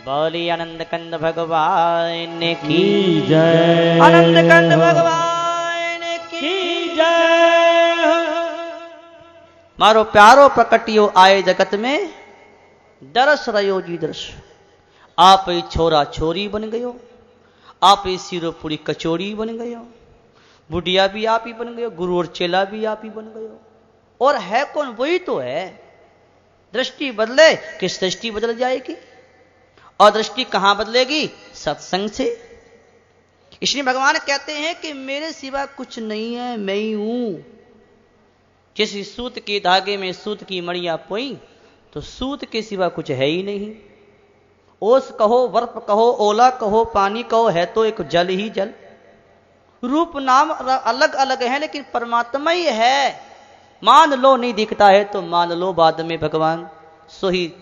बोली आनंद कंद भगवान की जय। आनंद कंद भगवान की जय। मारो प्यारो प्रकटियो आए जगत में दरस रयो जी दरस। आप ही छोरा छोरी बन गयो, आप ही सिरो पूरी कचौड़ी बन गयो, बुढ़िया भी आप ही बन गयो, गुरु और चेला भी आप ही बन गयो। और है कौन? वही तो है। दृष्टि बदले कि सृष्टि बदल जाएगी। और दृष्टि कहां बदलेगी? सत्संग से। इसलिए भगवान कहते हैं कि मेरे सिवा कुछ नहीं है, मैं ही हूं। जिस सूत के धागे में सूत की मणियां पोई, तो सूत के सिवा कुछ है ही नहीं। ओस कहो, बर्फ कहो, ओला कहो, पानी कहो, है तो एक जल ही जल। रूप नाम अलग अलग है, लेकिन परमात्मा ही है। मान लो नहीं दिखता है तो मान लो बाद में भगवान सो ही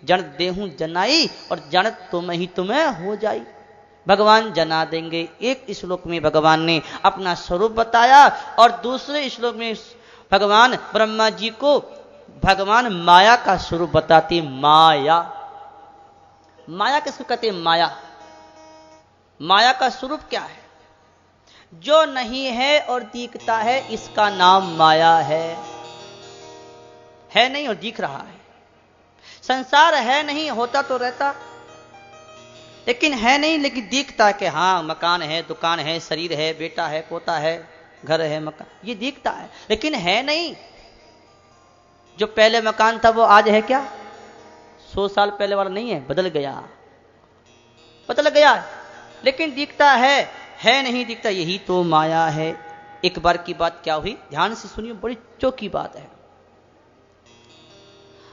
जन देहूं जनाई, और जन तुम ही तुम्हें हो जाई। भगवान जना देंगे। एक श्लोक में भगवान ने अपना स्वरूप बताया, और दूसरे श्लोक में भगवान ब्रह्मा जी को भगवान माया का स्वरूप बताते। माया, माया किसको कहते हैं? माया। माया का स्वरूप क्या है? जो नहीं है और दिखता है, इसका नाम माया है नहीं और दिख रहा है। संसार है नहीं, होता तो रहता, लेकिन है नहीं, लेकिन दिखता है कि हाँ मकान है, दुकान है, शरीर है, बेटा है, पोता है, घर है, मकान, ये दिखता है, लेकिन है नहीं। जो पहले मकान था वो आज है क्या? 100 साल पहले वाला नहीं है, बदल गया, बदल गया, लेकिन दिखता है नहीं दिखता। यही तो माया है। एक बार की बात क्या हुई, ध्यान से सुनिए, बड़ी चौकी बात है।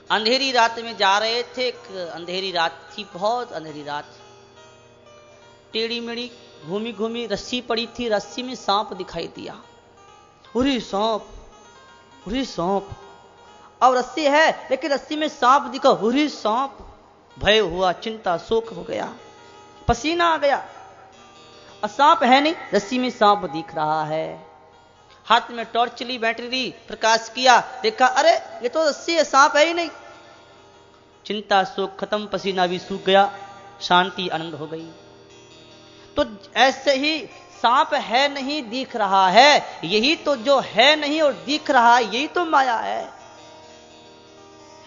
अंधेरी रात में जा रहे थे, अंधेरी रात थी, बहुत अंधेरी रात। टेढ़ी मेढ़ी घूमी घूमी रस्सी पड़ी थी, रस्सी में सांप दिखाई दिया। अरे सांप, अरे सांप। अब रस्सी है लेकिन रस्सी में सांप दिखा, अरे सांप। भय हुआ, चिंता, शोक हो गया, पसीना आ गया। और सांप है नहीं, रस्सी में सांप दिख रहा है। हाथ में टॉर्च ली, बैटरी प्रकाश किया, देखा अरे ये तो रस्सी है, सांप है ही नहीं। चिंता शोक खत्म, पसीना भी सूख गया, शांति आनंद हो गई। तो ऐसे ही सांप है नहीं दिख रहा है, यही तो जो है नहीं और दिख रहा है, यही तो माया है।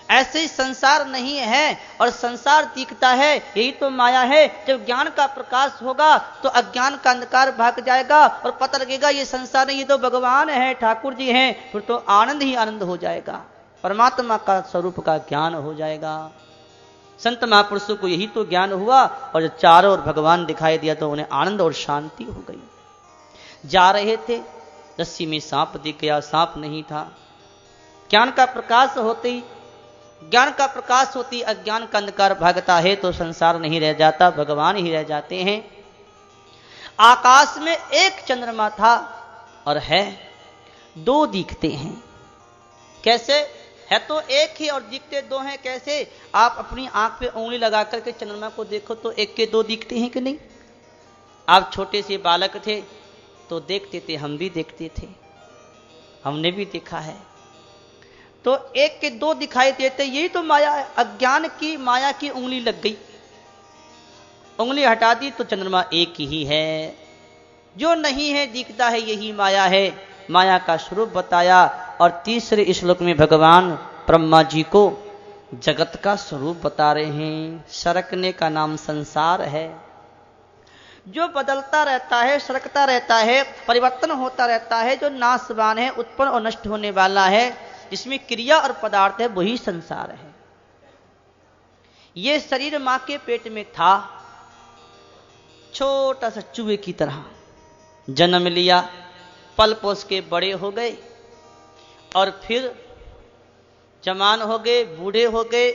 ऐसे ही संसार नहीं है और संसार दिखता है, यही तो माया है। जब ज्ञान का प्रकाश होगा तो अज्ञान का अंधकार भाग जाएगा और पता लगेगा ये संसार नहीं, ये तो भगवान है, ठाकुर जी हैं। फिर तो आनंद ही आनंद हो जाएगा, परमात्मा का स्वरूप का ज्ञान हो जाएगा। संत महापुरुषों को यही तो ज्ञान हुआ, और जब चारों ओर भगवान दिखाई दिया तो उन्हें आनंद और शांति हो गई। जा रहे थे, रस्सी में सांप दिख गया, सांप नहीं था। ज्ञान का प्रकाश होते ही, ज्ञान का प्रकाश होती अज्ञान का अंधकार भागता है, तो संसार नहीं रह जाता, भगवान ही रह जाते हैं। आकाश में एक चंद्रमा था और है दो दिखते हैं। कैसे? है तो एक ही और दिखते दो हैं। कैसे? आप अपनी आंख पे उंगली लगा करके चंद्रमा को देखो तो एक के दो दिखते हैं कि नहीं? आप छोटे से बालक थे तो देखते थे, हम भी देखते थे, हमने भी देखा है। तो एक के दो दिखाई देते, यही तो माया है। अज्ञान की माया की उंगली लग गई, उंगली हटा दी तो चंद्रमा एक ही है। जो नहीं है दिखता है, यही माया है। माया का स्वरूप बताया। और तीसरे श्लोक में भगवान ब्रह्मा जी को जगत का स्वरूप बता रहे हैं। सरकने का नाम संसार है, जो बदलता रहता है, सरकता रहता है, परिवर्तन होता रहता है, जो नाशवान है, उत्पन्न और नष्ट होने वाला है, जिसमें क्रिया और पदार्थ है, वही संसार है। ये शरीर मां के पेट में था, छोटा सा चूहे की तरह जन्म लिया, पल पोस के बड़े हो गए, और फिर जवान हो गए, बूढ़े हो गए,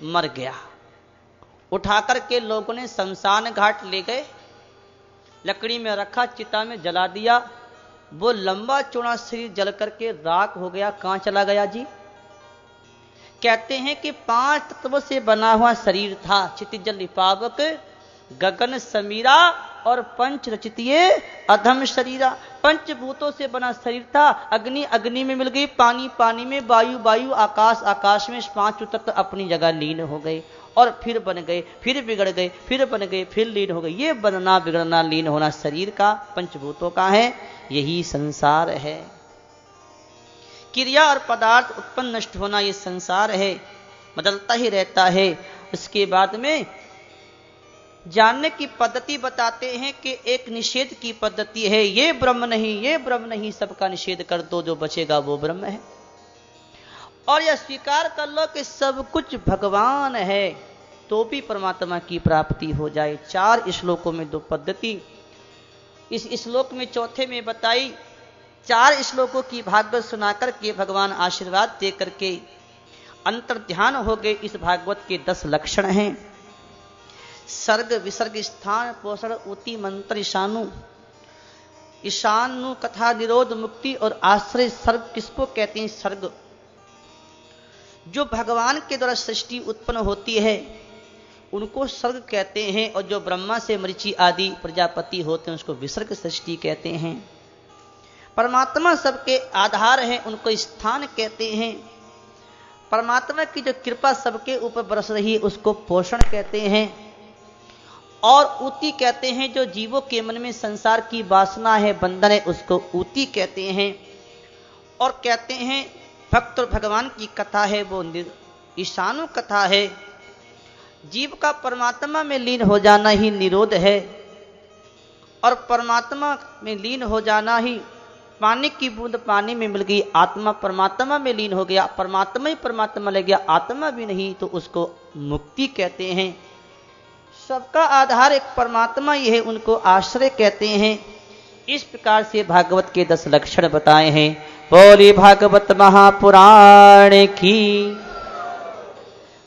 मर गया। उठा करके लोगों ने शमशान घाट ले गए, लकड़ी में रखा, चिता में जला दिया। वो लंबा चौड़ा शरीर जल करके राख हो गया। कहां चला गया जी? कहते हैं कि 5 तत्वों से बना हुआ शरीर था। क्षितिज लिपावक, गगन समीरा और पंच रचितिये अधम शरीरा। पंचभूतों से बना शरीर था। अग्नि अग्नि में मिल गई, पानी पानी में, वायु वायु, आकाश आकाश में। 5 तत्व अपनी जगह लीन हो गए। और फिर बन गए, फिर बिगड़ गए, फिर बन गए, फिर लीन हो गए। ये बनना बिगड़ना लीन होना शरीर का, पंचभूतों का है, यही संसार है। क्रिया और पदार्थ उत्पन्न नष्ट होना ये संसार है, बदलता ही रहता है। उसके बाद में जानने की पद्धति बताते हैं कि एक निषेध की पद्धति है, ये ब्रह्म नहीं, ये ब्रह्म नहीं, सबका निषेध कर दो, जो बचेगा वो ब्रह्म है। और यह स्वीकार कर लो कि सब कुछ भगवान है, तो भी परमात्मा की प्राप्ति हो जाए। 4 श्लोकों में 2 पद्धति इस श्लोक में चौथे में बताई। 4 श्लोकों की भागवत सुनाकर के भगवान आशीर्वाद दे करके अंतर ध्यान हो गए। इस भागवत के 10 लक्षण हैं। सर्ग विसर्ग स्थान पोषण उति मंत्र ईशानु, ईशानु कथा निरोध मुक्ति और आश्रय। सर्ग किसको कहते हैं? सर्ग जो भगवान के द्वारा सृष्टि उत्पन्न होती है उनको सर्ग कहते हैं, और जो ब्रह्मा से मरीचि आदि प्रजापति होते हैं उसको विसर्ग सृष्टि कहते हैं। परमात्मा सबके आधार है, उनको स्थान कहते हैं। परमात्मा की जो कृपा सबके ऊपर बरस रही है उसको पोषण कहते हैं। और ऊति कहते हैं जो जीवों के मन में संसार की वासना है, बंधन है, उसको ऊति कहते हैं। और कहते हैं भक्त और भगवान की कथा है वो ईशानु कथा है। जीव का परमात्मा में लीन हो जाना ही निरोध है, और परमात्मा में लीन हो जाना ही, पानी की बूंद पानी में मिल गई, आत्मा परमात्मा में लीन हो गया, परमात्मा ही परमात्मा ले गया, आत्मा भी नहीं, तो उसको मुक्ति कहते हैं। सबका आधार एक परमात्मा ही है, उनको आश्रय कहते हैं। इस प्रकार से भागवत के 10 लक्षण बताए हैं। बोली भागवत महापुराण की,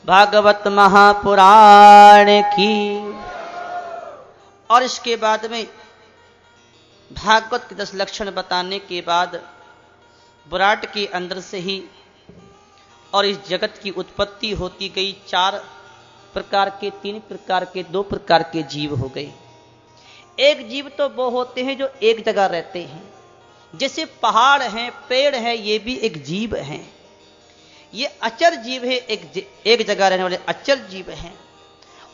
भागवत महापुराण की। और इसके बाद में भागवत के 10 लक्षण बताने के बाद विराट के अंदर से ही और इस जगत की उत्पत्ति होती गई। 4 प्रकार के, 3 प्रकार के, 2 प्रकार के जीव हो गए। एक जीव तो वो होते हैं जो एक जगह रहते हैं, जैसे पहाड़ हैं, पेड़ हैं, ये भी एक जीव हैं। ये अचर जीव है, एक जगह रहने वाले अचर जीव हैं।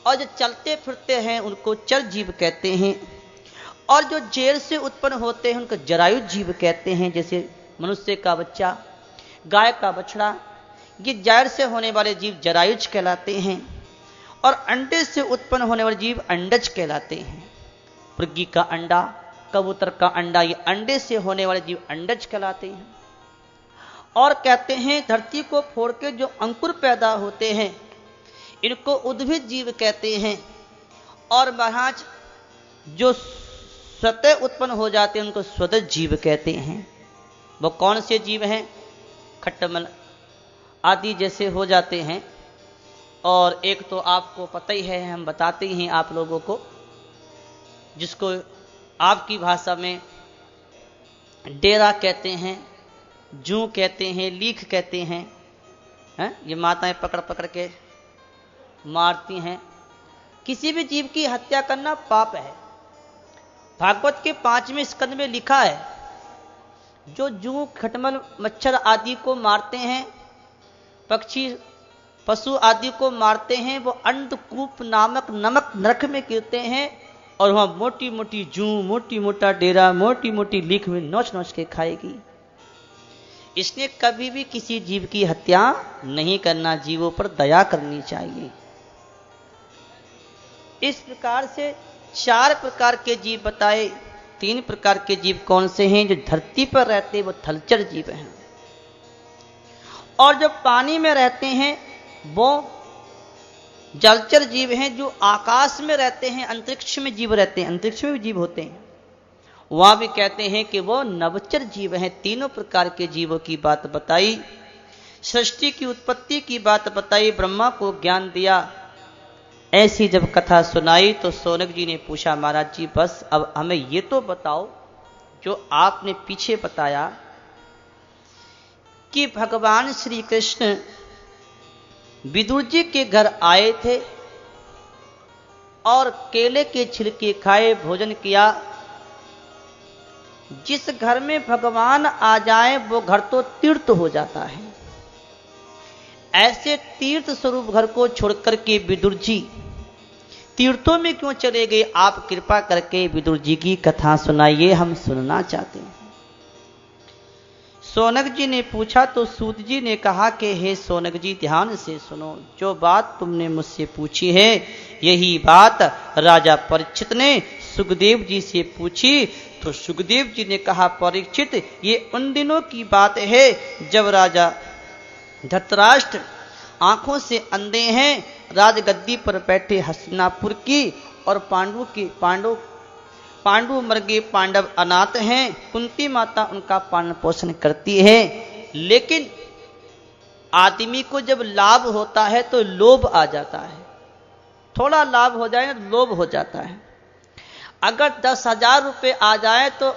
और जो चलते फिरते हैं उनको चर जीव कहते हैं। और जो जैर से उत्पन्न होते हैं उनको जरायु जीव कहते हैं, जैसे मनुष्य का बच्चा, गाय का बछड़ा, ये जैर से होने वाले जीव जरायुज कहलाते हैं। और अंडे से उत्पन्न होने वाले जीव अंडज कहलाते हैं। मुर्गी का अंडा, कबूतर का अंडा, ये अंडे से होने वाले जीव अंडज कहलाते हैं। और कहते हैं धरती को फोड़ के जो अंकुर पैदा होते हैं इनको उद्भिद जीव कहते हैं। और महाराज जो स्वतः उत्पन्न हो जाते हैं उनको स्वतः जीव कहते हैं। वो कौन से जीव हैं? खट्टमल आदि जैसे हो जाते हैं। और एक तो आपको पता ही है, हम बताते ही हैं आप लोगों को, जिसको आपकी भाषा में डेरा कहते हैं, जू कहते हैं, लीख कहते हैं, ये माताएं पकड़ पकड़ के मारती हैं। किसी भी जीव की हत्या करना पाप है। भागवत के 5वें स्कंद में लिखा है जो जू, खटमल, मच्छर आदि को मारते हैं, पक्षी पशु आदि को मारते हैं, वो अंधकूप नामक नमक नरक में गिरते हैं। और वहां मोटी मोटी जू, मोटी मोटा डेरा, मोटी मोटी लीख में नोच नोच के खाएगी। इसने कभी भी किसी जीव की हत्या नहीं करना, जीवों पर दया करनी चाहिए। इस प्रकार से 4 प्रकार के जीव बताए। 3 प्रकार के जीव कौन से हैं? जो धरती पर रहते हैं वो थलचर जीव हैं। और जो पानी में रहते हैं वो जलचर जीव हैं। जो आकाश में रहते हैं, अंतरिक्ष में जीव रहते हैं, अंतरिक्ष में भी जीव होते हैं, वहां भी कहते हैं कि वो नवचर जीव हैं। 3 प्रकार के जीवों की बात बताई। सृष्टि की उत्पत्ति की बात बताई, ब्रह्मा को ज्ञान दिया। ऐसी जब कथा सुनाई तो सोनक जी ने पूछा, महाराज जी बस अब हमें ये तो बताओ जो आपने पीछे बताया कि भगवान श्री कृष्ण विदुर जी के घर आए थे और केले के छिलके खाए, भोजन किया। जिस घर में भगवान आ जाए वो घर तो तीर्थ हो जाता है। ऐसे तीर्थ स्वरूप घर को छोड़कर के विदुर जी तीर्थों में क्यों चले गए? आप कृपा करके विदुर जी की कथा सुनाइए, हम सुनना चाहते हैं। शौनक जी ने पूछा तो सूत जी ने कहा कि हे शौनक जी, ध्यान से सुनो, जो बात तुमने मुझसे पूछी है यही बात राजा परीक्षित ने सुखदेव जी से पूछी। तो सुखदेव जी ने कहा, परीक्षित, ये उन दिनों की बात है जब राजा धृतराष्ट्र आंखों से अंधे हैं, राजगद्दी पर बैठे हस्तिनापुर की, और पांडु मर गए, पांडव अनाथ हैं, कुंती माता उनका पालन पोषण करती है। लेकिन आदमी को जब लाभ होता है तो लोभ आ जाता है, थोड़ा लाभ हो जाए तो लोभ हो जाता है। अगर 10,000 रुपये आ जाए तो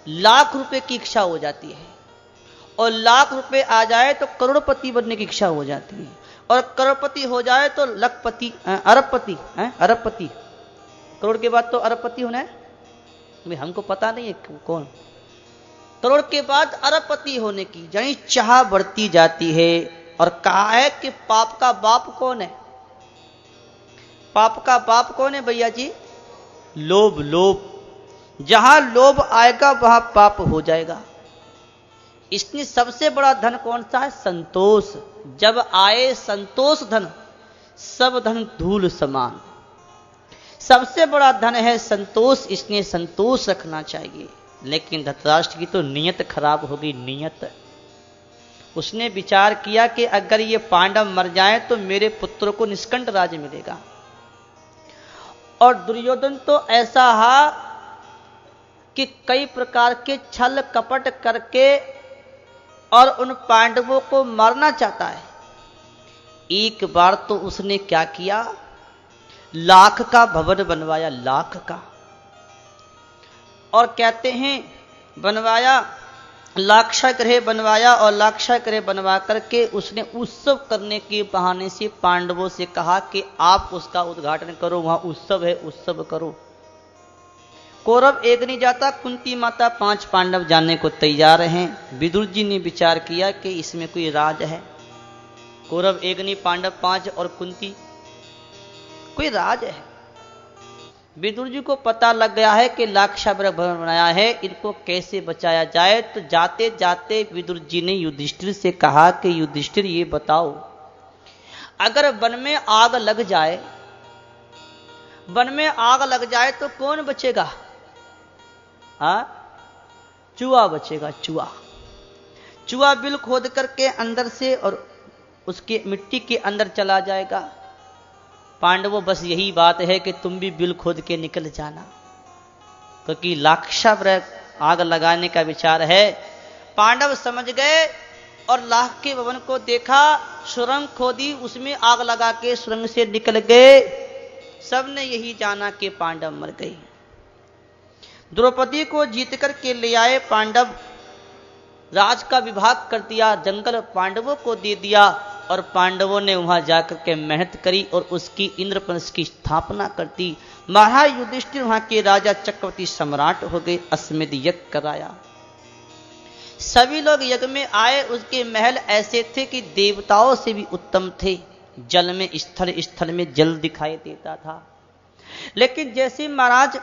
लाख रुपए की इच्छा हो जाती है, और लाख रुपए आ जाए तो करोड़पति बनने की इच्छा हो जाती है, और करोड़पति हो जाए तो लखपति, अरबपति। करोड़ के बाद तो अरबपति होना है, हमको पता नहीं है कौन। करोड़ के बाद अरबपति होने की यानी चाह बढ़ती जाती है। और कहा है कि पाप का बाप कौन है? पाप का बाप कौन है भैया जी? लोभ। लोभ, जहां लोभ आएगा वहां पाप हो जाएगा। इसलिए सबसे बड़ा धन कौन सा है? संतोष। जब आए संतोष धन, सब धन धूल समान। सबसे बड़ा धन है संतोष, इसलिए संतोष रखना चाहिए। लेकिन धृतराष्ट्र की तो नीयत खराब होगी, नीयत। उसने विचार किया कि अगर ये पांडव मर जाए तो मेरे पुत्र को निष्कंठ राज्य मिलेगा। और दुर्योधन तो ऐसा है कि कई प्रकार के छल कपट करके और उन पांडवों को मारना चाहता है। एक बार तो उसने क्या किया, लाख का भवन बनवाया, लाख का। और कहते हैं बनवाया, लाक्षागृह गृह बनवाया, और लाक्षागृह गृह बनवा करके उसने उत्सव करने के बहाने से पांडवों से कहा कि आप उसका उद्घाटन करो, वहां उत्सव है, उत्सव करो। कौरव एक नहीं जाता, कुंती माता 5 पांडव जाने को तैयार हैं। विदुर जी ने विचार किया कि इसमें कोई राज है। कौरव एक नहीं, पांडव 5 और कुंती, कोई राज है। विदुर जी को पता लग गया है कि लाक्षागृह भवन बनाया है, इनको कैसे बचाया जाए। तो जाते जाते विदुर जी ने युधिष्ठिर से कहा कि युधिष्ठिर, ये बताओ, अगर वन में आग लग जाए, वन में आग लग जाए तो कौन बचेगा? चूहा बचेगा, चूहा। चूहा बिल खोद करके अंदर से और उसके मिट्टी के अंदर चला जाएगा। पांडवों, बस यही बात है कि तुम भी बिल खोद के निकल जाना, क्योंकि लाक्षागृह आग लगाने का विचार है। पांडव समझ गए और लाख के भवन को देखा, सुरंग खोदी, उसमें आग लगा के सुरंग से निकल गए। सबने यही जाना कि पांडव मर गए। द्रौपदी को जीत कर के ले आए पांडव, राज का विभाग कर दिया, जंगल पांडवों को दे दिया, और पांडवों ने वहां जाकर के मेहनत करी और उसकी इंद्रप्रस्थ की स्थापना कर दी। महाराज युधिष्ठिर वहां के राजा चक्रवर्ती सम्राट हो गए, अश्वमेध यज्ञ कराया। सभी लोग यज्ञ में आए। उसके महल ऐसे थे कि देवताओं से भी उत्तम थे। जल में स्थल स्थल में जल दिखाई देता था। लेकिन जैसे महाराज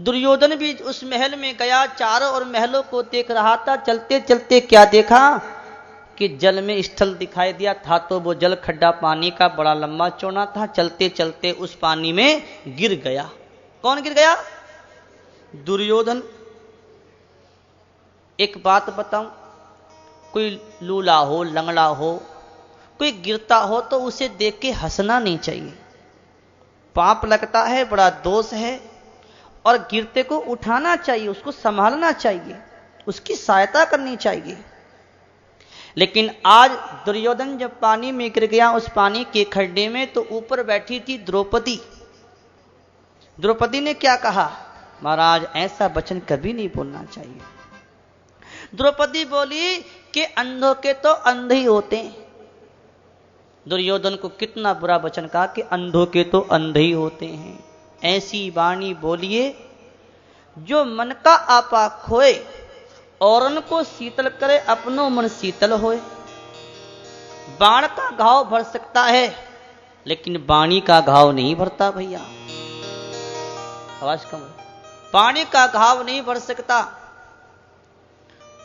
दुर्योधन भी उस महल में गया, चारों ओर महलों को देख रहा था, चलते चलते क्या देखा कि जल में स्थल दिखाई दिया। था तो वो जल खड्डा पानी का बड़ा लंबा चौड़ा था। चलते चलते उस पानी में गिर गया। कौन गिर गया? दुर्योधन। एक बात बताऊं, कोई लूला हो, लंगड़ा हो, कोई गिरता हो तो उसे देख के हंसना नहीं चाहिए। पाप लगता है, बड़ा दोष है, और गिरते को उठाना चाहिए, उसको संभालना चाहिए, उसकी सहायता करनी चाहिए। लेकिन आज दुर्योधन जब पानी में गिर गया, उस पानी के खड्डे में, तो ऊपर बैठी थी द्रौपदी। द्रौपदी ने क्या कहा? महाराज, ऐसा वचन कभी नहीं बोलना चाहिए। द्रौपदी बोली कि अंधों के तो अंधे ही होते हैं। दुर्योधन को कितना बुरा वचन कहा कि अंधों के तो अंधे ही होते हैं। ऐसी वाणी बोलिए जो मन का आपा खोए, औरन को शीतल करे, अपनो मन शीतल होए। बाण का घाव भर सकता है, लेकिन वाणी का घाव नहीं भरता भैया। आवाज कम। वाणी का घाव नहीं भर सकता,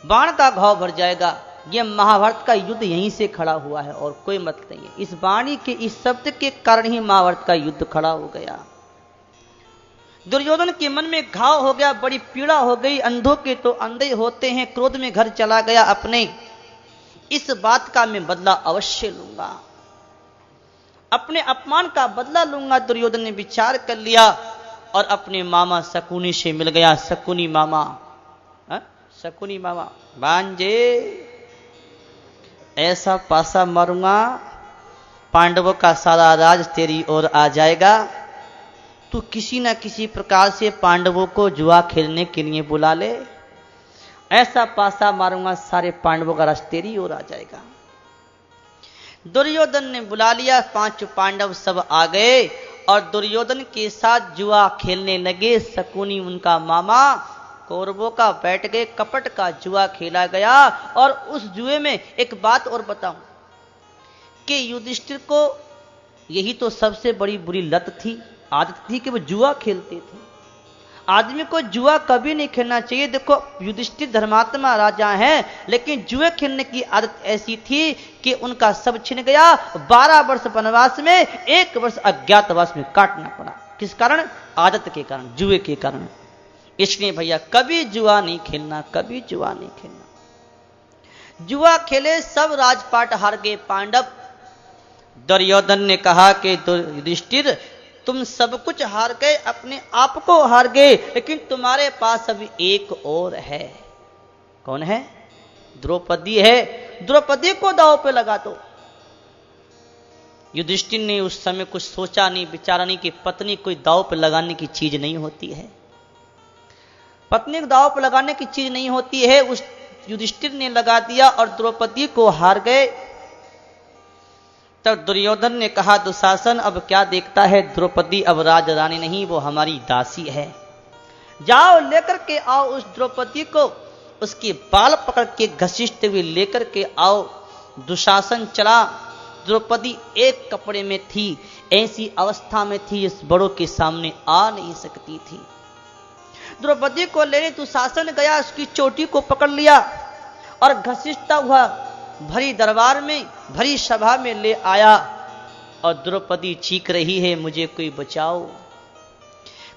बाण का घाव भर जाएगा। यह महाभारत का युद्ध यहीं से खड़ा हुआ है और कोई मतलब नहीं है। इस वाणी के, इस शब्द के कारण ही महाभारत का युद्ध खड़ा हो गया। दुर्योधन के मन में घाव हो गया, बड़ी पीड़ा हो गई। अंधों के तो अंधे होते हैं। क्रोध में घर चला गया अपने। इस बात का मैं बदला अवश्य लूंगा, अपने अपमान का बदला लूंगा। दुर्योधन ने विचार कर लिया और अपने मामा शकुनी से मिल गया। शकुनी मामा, शकुनी मामा, भांजे ऐसा पासा मारूंगा, पांडवों का सारा राज तेरी ओर आ जाएगा। तू किसी न किसी प्रकार से पांडवों को जुआ खेलने के लिए बुला ले। ऐसा पासा मारूंगा, सारे पांडवों का राज तेरी ओर आ जाएगा। दुर्योधन ने बुला लिया। 5 पांडव सब आ गए और दुर्योधन के साथ जुआ खेलने लगे। शकुनी उनका मामा कौरवों का बैठ गए। कपट का जुआ खेला गया। और उस जुए में एक बात और बताऊं कि युधिष्ठिर को यही तो सबसे बड़ी बुरी लत थी, आदत थी कि वो जुआ खेलते थे। आदमी को जुआ कभी नहीं खेलना चाहिए। देखो युधिष्ठिर धर्मात्मा राजा हैं, लेकिन जुए खेलने की आदत ऐसी थी कि उनका सब छिन गया। 12 वर्ष वनवास में 1 वर्ष अज्ञातवास में काटना पड़ा। किस कारण? आदत के कारण, जुए के कारण। इसलिए भैया कभी जुआ नहीं खेलना, कभी जुआ नहीं खेलना। जुआ खेले सब राजपाट हार गए पांडव। दुर्योधन ने कहा कि युधिष्ठिर तुम सब कुछ हार गए, अपने आप को हार गए, लेकिन तुम्हारे पास अभी एक और है। कौन है? द्रौपदी है। द्रौपदी को दांव पे लगा दो। युधिष्ठिर ने उस समय कुछ सोचा नहीं, विचारा नहीं कि पत्नी कोई दांव पे लगाने की चीज नहीं होती है। पत्नी को दांव पे लगाने की चीज नहीं होती है। उस युधिष्ठिर ने लगा दिया और द्रौपदी को हार गए। तब दुर्योधन ने कहा, दुशासन अब क्या देखता है? द्रौपदी अब राजरानी नहीं, वो हमारी दासी है। जाओ लेकर के आओ उस द्रौपदी को, उसके बाल पकड़ के घसीटते हुए लेकर के आओ। दुशासन चला। द्रौपदी एक कपड़े में थी, ऐसी अवस्था में थी इस बड़ों के सामने आ नहीं सकती थी। द्रौपदी को लेने दुशासन गया, उसकी चोटी को पकड़ लिया और घसीटता हुआ भरी दरबार में, भरी सभा में ले आया। और द्रौपदी चीख रही है, मुझे कोई बचाओ।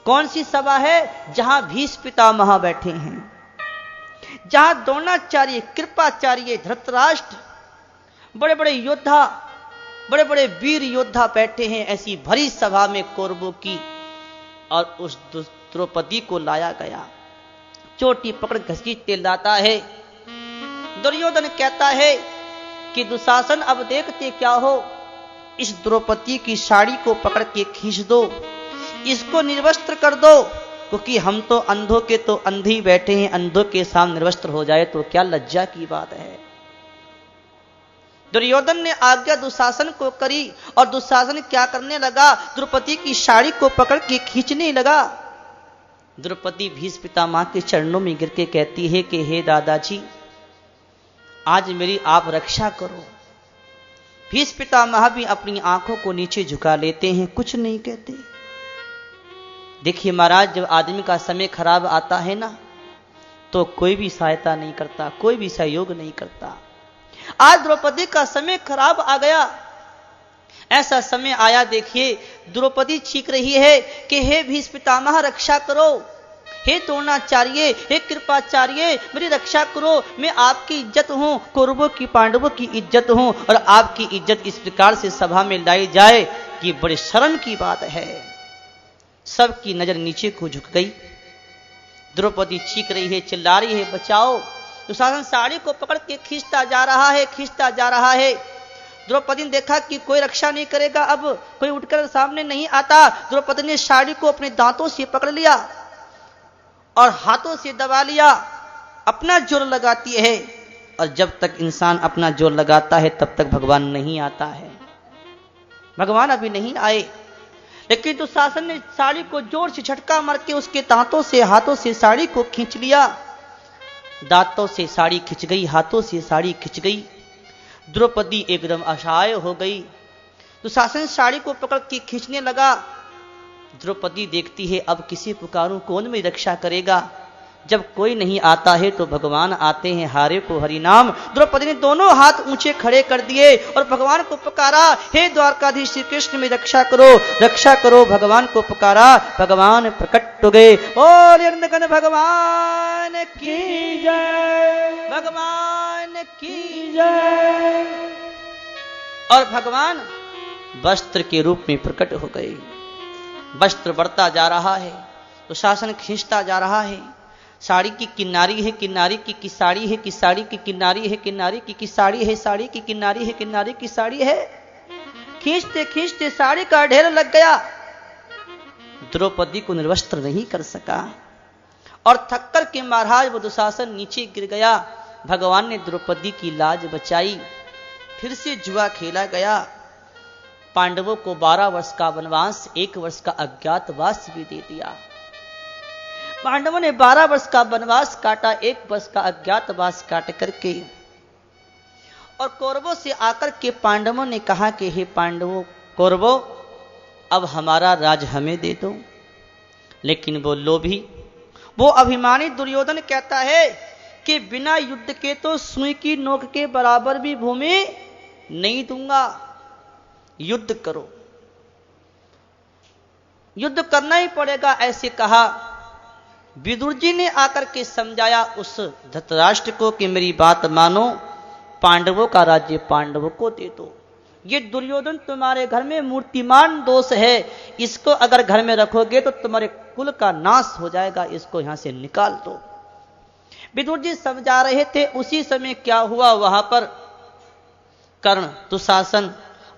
कौन सी सभा है? जहां भीष्म पितामह बैठे हैं, जहां द्रोणाचार्य, कृपाचार्य, धृतराष्ट्र, बड़े बड़े योद्धा, बड़े बड़े वीर योद्धा बैठे हैं। ऐसी भरी सभा में कौरवों की, और उस द्रौपदी को लाया गया। चोटी पकड़ घसीटते लाता है। दुर्योधन कहता है कि दुशासन अब देखते क्या हो, इस द्रौपदी की साड़ी को पकड़ के खींच दो, इसको निर्वस्त्र कर दो, क्योंकि हम तो अंधों के तो अंधे बैठे हैं। अंधों के सामने निर्वस्त्र हो जाए तो क्या लज्जा की बात है। दुर्योधन ने आज्ञा दुशासन को करी और दुशासन क्या करने लगा? द्रौपदी की साड़ी को पकड़ के खींचने लगा। द्रौपदी भीष्म पितामह के चरणों में गिर के कहती है कि हे दादाजी, आज मेरी आप रक्षा करो। भीष्म पितामह भी अपनी आंखों को नीचे झुका लेते हैं, कुछ नहीं कहते। देखिए महाराज, जब आदमी का समय खराब आता है ना, तो कोई भी सहायता नहीं करता, कोई भी सहयोग नहीं करता। आज द्रौपदी का समय खराब आ गया। ऐसा समय आया, देखिए द्रौपदी चीख रही है कि हे भीष्म पितामह रक्षा करो, हे द्रोणाचार्य, हे कृपाचार्य मेरी रक्षा करो। मैं आपकी इज्जत हूं, कौरवों की, पांडवों की इज्जत हूं, और आपकी इज्जत इस प्रकार से सभा में लाई जाए कि बड़े शर्म की बात है। सबकी नजर नीचे को झुक गई। द्रौपदी चीख रही है, चिल्ला रही है, बचाओ। दुशासन साड़ी को पकड़ के खींचता जा रहा है, खींचता जा रहा है। द्रौपदी ने देखा कि कोई रक्षा नहीं करेगा, अब कोई उठकर सामने नहीं आता। द्रौपदी ने साड़ी को अपने दांतों से पकड़ लिया और हाथों से दबा लिया, अपना जोर लगाती है। और जब तक इंसान अपना जोर लगाता है तब तक भगवान नहीं आता है। भगवान अभी नहीं आए, लेकिन दुशासन ने साड़ी को जोर से झटका मार के उसके दांतों से, हाथों से साड़ी को खींच लिया। दांतों से साड़ी खिंच गई, हाथों से साड़ी खिंच गई। द्रौपदी एकदम असहाय हो गई। दुशासन साड़ी को पकड़ के खींचने लगा। द्रौपदी देखती है अब किसी पुकारूं, कौन मेरी रक्षा करेगा। जब कोई नहीं आता है तो भगवान आते हैं, हारे को हरि नाम। द्रौपदी ने दोनों हाथ ऊंचे खड़े कर दिए और भगवान को पुकारा, हे द्वारकाधीश श्री कृष्ण मेरी रक्षा करो, रक्षा करो। भगवान को पुकारा, भगवान प्रकट हो गए। बोल नंदन भगवान की जय, भगवान की जय। और भगवान वस्त्र के रूप में प्रकट हो गए। वस्त्र बढ़ता जा रहा है, तो शासन खींचता जा रहा है। साड़ी की किनारी है, किनारी की साड़ी है, कि साड़ी की किनारी है, किनारी की साड़ी है, साड़ी की किनारी है, किनारी की साड़ी है। खींचते खींचते साड़ी का ढेर लग गया। द्रौपदी को निर्वस्त्र नहीं कर सका और थक्कर के महाराज वो दुशासन नीचे गिर गया। भगवान ने द्रौपदी की लाज बचाई। फिर से जुआ खेला गया। पांडवों को 12 वर्ष का वनवास, 1 वर्ष का अज्ञातवास भी दे दिया। पांडवों ने 12 वर्ष का वनवास काटा, 1 वर्ष का अज्ञातवास काट करके। और कौरवों से आकर के पांडवों ने कहा कि हे पांडवों, कौरवों, अब हमारा राज हमें दे दो। लेकिन वो लोभी, वो अभिमानी दुर्योधन कहता है कि बिना युद्ध के तो सुई की नोक के बराबर भी भूमि नहीं दूंगा। युद्ध करो, युद्ध करना ही पड़ेगा, ऐसे कहा। विदुर जी ने आकर के समझाया उस धृतराष्ट्र को कि मेरी बात मानो, पांडवों का राज्य पांडवों को दे दो। ये दुर्योधन तुम्हारे घर में मूर्तिमान दोष है, इसको अगर घर में रखोगे तो तुम्हारे कुल का नाश हो जाएगा, इसको यहां से निकाल दो। विदुर जी समझा रहे थे। उसी समय क्या हुआ, वहां पर कर्ण, दुशासन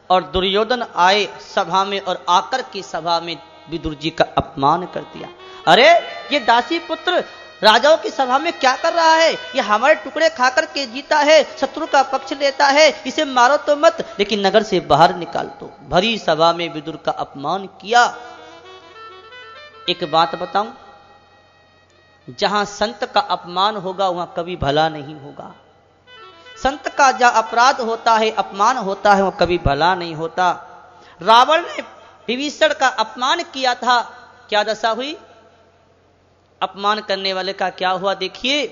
और दुर्योधन आए सभा में और आकर की सभा में विदुर जी का अपमान कर दिया। अरे ये दासी पुत्र राजाओं की सभा में क्या कर रहा है, ये हमारे टुकड़े खाकर के जीता है, शत्रु का पक्ष लेता है, इसे मारो तो मत, लेकिन नगर से बाहर निकाल दो। भरी सभा में विदुर का अपमान किया। एक बात बताऊं, जहां संत का अपमान होगा वहां कभी भला नहीं होगा। संत का जहां अपराध होता है, अपमान होता है, वह कभी भला नहीं होता। रावण ने विभीषण का अपमान किया था, क्या दशा हुई? अपमान करने वाले का क्या हुआ देखिए।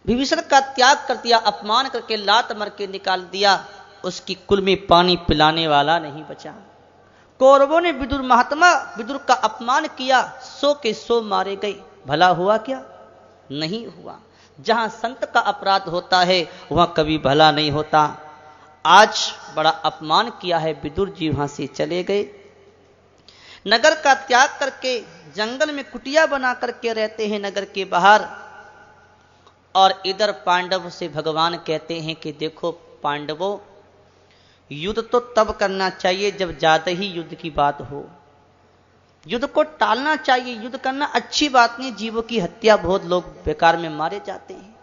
विभीषण का त्याग कर दिया, अपमान करके लात मार के निकाल दिया। उसकी कुल में पानी पिलाने वाला नहीं बचा। कौरवों ने विदुर महात्मा विदुर का अपमान किया, 100 के 100 मारे गए। भला हुआ क्या? नहीं हुआ। जहां संत का अपराध होता है वहां कभी भला नहीं होता। आज बड़ा अपमान किया है, विदुर जी वहां से चले गए। नगर का त्याग करके जंगल में कुटिया बना करके रहते हैं नगर के बाहर। और इधर पांडव से भगवान कहते हैं कि देखो पांडवों, युद्ध तो तब करना चाहिए जब ज्यादा ही युद्ध की बात हो। युद्ध को टालना चाहिए, युद्ध करना अच्छी बात नहीं। जीवों की हत्या, बहुत लोग बेकार में मारे जाते हैं।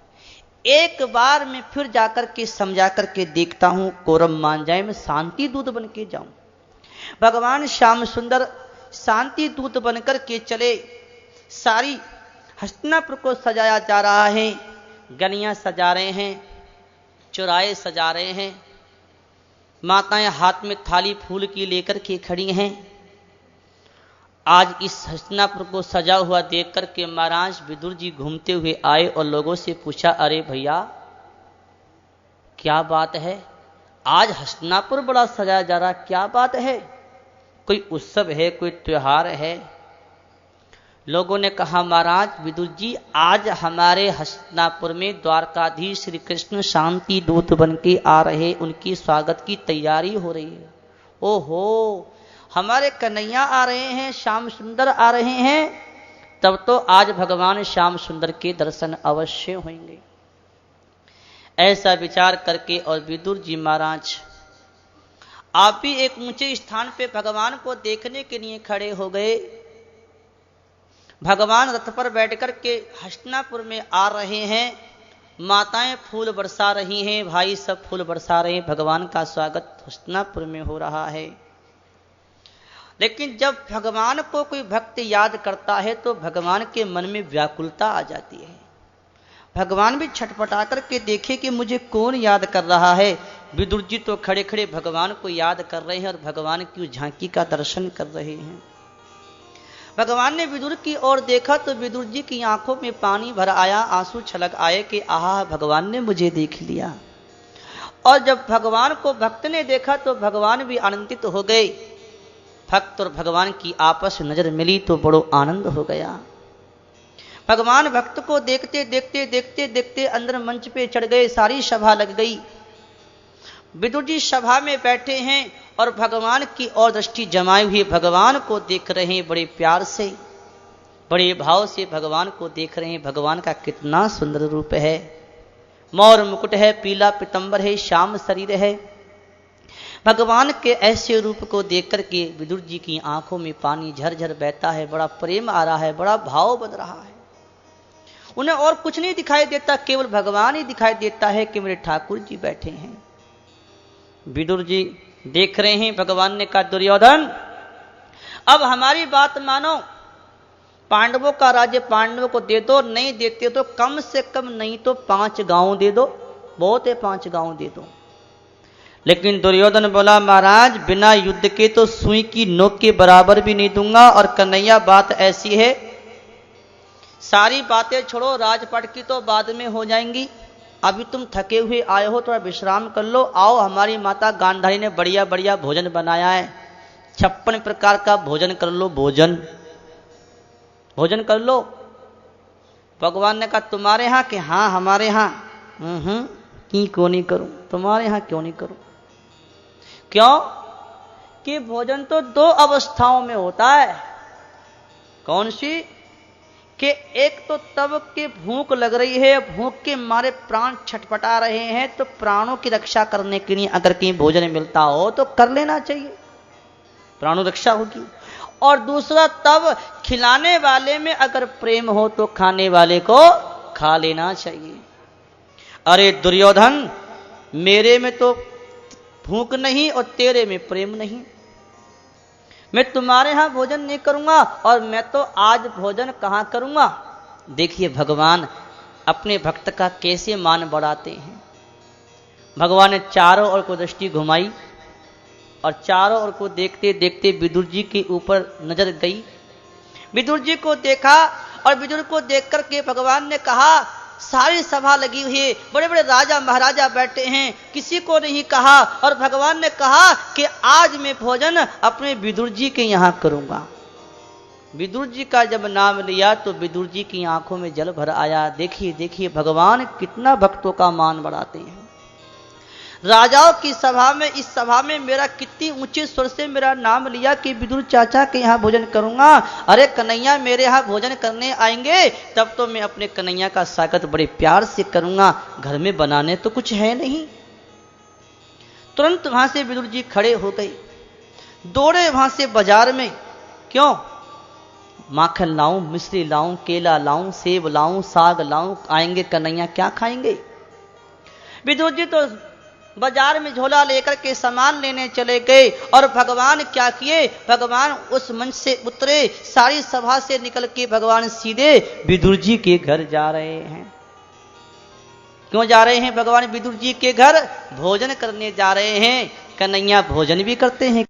एक बार मैं फिर जाकर के समझा करके देखता हूं, कौरव मान जाए मैं शांति दूत बन के जाऊं। भगवान श्याम सुंदर शांति दूत बनकर के चले। सारी हस्तिनापुर को सजाया जा रहा है। गलियां सजा रहे हैं, चौराहे सजा रहे हैं, माताएं हाथ में थाली फूल की लेकर के खड़ी हैं। आज इस हस्तिनापुर को सजा हुआ देख करके महाराज विदुर जी घूमते हुए आए और लोगों से पूछा, अरे भैया क्या बात है, आज हस्तिनापुर बड़ा सजाया जा रहा, क्या बात है? कोई उत्सव है, कोई त्योहार है? लोगों ने कहा, महाराज विदुर जी, आज हमारे हस्तिनापुर में द्वारकाधीश श्री कृष्ण शांति दूत बन के आ रहे, उनकी स्वागत की तैयारी हो रही है। ओहो, हमारे कन्हैया आ रहे हैं, श्याम सुंदर आ रहे हैं, तब तो आज भगवान श्याम सुंदर के दर्शन अवश्य होंगे। ऐसा विचार करके और विदुर जी महाराज आप भी एक ऊंचे स्थान पे भगवान को देखने के लिए खड़े हो गए। भगवान रथ पर बैठकर के हस्तिनापुर में आ रहे हैं। माताएं फूल बरसा रही हैं, भाई सब फूल बरसा रहे हैं। भगवान का स्वागत हस्तिनापुर में हो रहा है। लेकिन जब भगवान को कोई भक्त याद करता है तो भगवान के मन में व्याकुलता आ जाती है। भगवान भी छटपटा करके देखे कि मुझे कौन याद कर रहा है। विदुर जी तो खड़े खड़े भगवान को याद कर रहे हैं और भगवान की झांकी का दर्शन कर रहे हैं। भगवान ने विदुर की ओर देखा तो विदुर जी की आंखों में पानी भर आया, आंसू छलक आए कि आहा, भगवान ने मुझे देख लिया। और जब भगवान को भक्त ने देखा तो भगवान भी आनंदित हो गए। भक्त और भगवान की आपस में नजर मिली तो बड़ो आनंद हो गया। भगवान भक्त को देखते देखते देखते देखते अंदर मंच पे चढ़ गए, सारी सभा लग गई। विदुर जी सभा में बैठे हैं और भगवान की ओर दृष्टि जमाए हुए भगवान को देख रहे हैं। बड़े प्यार से, बड़े भाव से भगवान को देख रहे हैं। भगवान का कितना सुंदर रूप है, मोर मुकुट है, पीला पीतंबर है, श्याम शरीर है। भगवान के ऐसे रूप को देख करके विदुर जी की आंखों में पानी झरझर बहता है, बड़ा प्रेम आ रहा है, बड़ा भाव बन रहा है। उन्हें और कुछ नहीं दिखाई देता, केवल भगवान ही दिखाई देता है कि मेरे ठाकुर जी बैठे हैं। विदुर जी देख रहे हैं। भगवान ने कहा, दुर्योधन अब हमारी बात मानो, पांडवों का राज्य पांडवों को दे दो, नहीं देते तो कम से कम नहीं तो 5 गांव दे दो, बहुत है 5 गांव दे दो। लेकिन दुर्योधन बोला, महाराज बिना युद्ध के तो सुई की नोक के बराबर भी नहीं दूंगा। और कन्हैया बात ऐसी है, सारी बातें छोड़ो, राजपाट की तो बाद में हो जाएंगी, अभी तुम थके हुए आए हो, थोड़ा विश्राम कर लो। आओ, हमारी माता गांधारी ने बढ़िया बढ़िया भोजन बनाया है, 56 प्रकार का भोजन कर लो, भोजन कर लो। भगवान ने कहा, तुम्हारे यहां कि हाँ हमारे यहां। क्यों नहीं करूं, तुम्हारे यहां क्यों नहीं करूं? क्यों कि भोजन तो 2 अवस्थाओं में होता है। कौन सी? कि एक तो तब के भूख लग रही है, भूख के मारे प्राण छटपटा रहे हैं, तो प्राणों की रक्षा करने के लिए अगर कहीं भोजन मिलता हो तो कर लेना चाहिए, प्राणों रक्षा होगी। और दूसरा तब खिलाने वाले में अगर प्रेम हो तो खाने वाले को खा लेना चाहिए। अरे दुर्योधन, मेरे में तो भूख नहीं और तेरे में प्रेम नहीं, मैं तुम्हारे यहां भोजन नहीं करूंगा और मैं तो आज भोजन कहां करूंगा। देखिए भगवान अपने भक्त का कैसे मान बढ़ाते हैं। भगवान ने चारों ओर को दृष्टि घुमाई और चारों ओर को देखते देखते विदुर जी के ऊपर नजर गई। विदुर जी को देखा और विदुर को देख करके भगवान ने कहा, सारी सभा लगी हुई है, बड़े बड़े राजा महाराजा बैठे हैं, किसी को नहीं कहा। और भगवान ने कहा कि आज मैं भोजन अपने विदुर जी के यहां करूंगा। विदुर जी का जब नाम लिया तो विदुर जी की आंखों में जल भर आया। देखिए देखिए भगवान कितना भक्तों का मान बढ़ाते हैं। राजाओं की सभा में, इस सभा में मेरा कितनी ऊंचे स्वर से मेरा नाम लिया कि विदुर चाचा के यहाँ भोजन करूंगा। अरे कन्हैया मेरे यहाँ भोजन करने आएंगे तब तो मैं अपने कन्हैया का स्वागत बड़े प्यार से करूंगा, घर में बनाने तो कुछ है नहीं। तुरंत वहां से विदुर जी खड़े हो गए, दौड़े वहां से बाजार में। क्यों? माखन लाऊं, मिश्री लाऊं, केला लाऊं, सेब लाऊं, साग लाऊं, आएंगे कन्हैया क्या खाएंगे। विदुर जी तो बाजार में झोला लेकर के सामान लेने चले गए। और भगवान क्या किए, भगवान उस मंच से उतरे, सारी सभा से निकल के भगवान सीधे विदुर जी के घर जा रहे हैं। क्यों जा रहे हैं भगवान विदुर जी के घर? भोजन करने जा रहे हैं। कन्हैया भोजन भी करते हैं,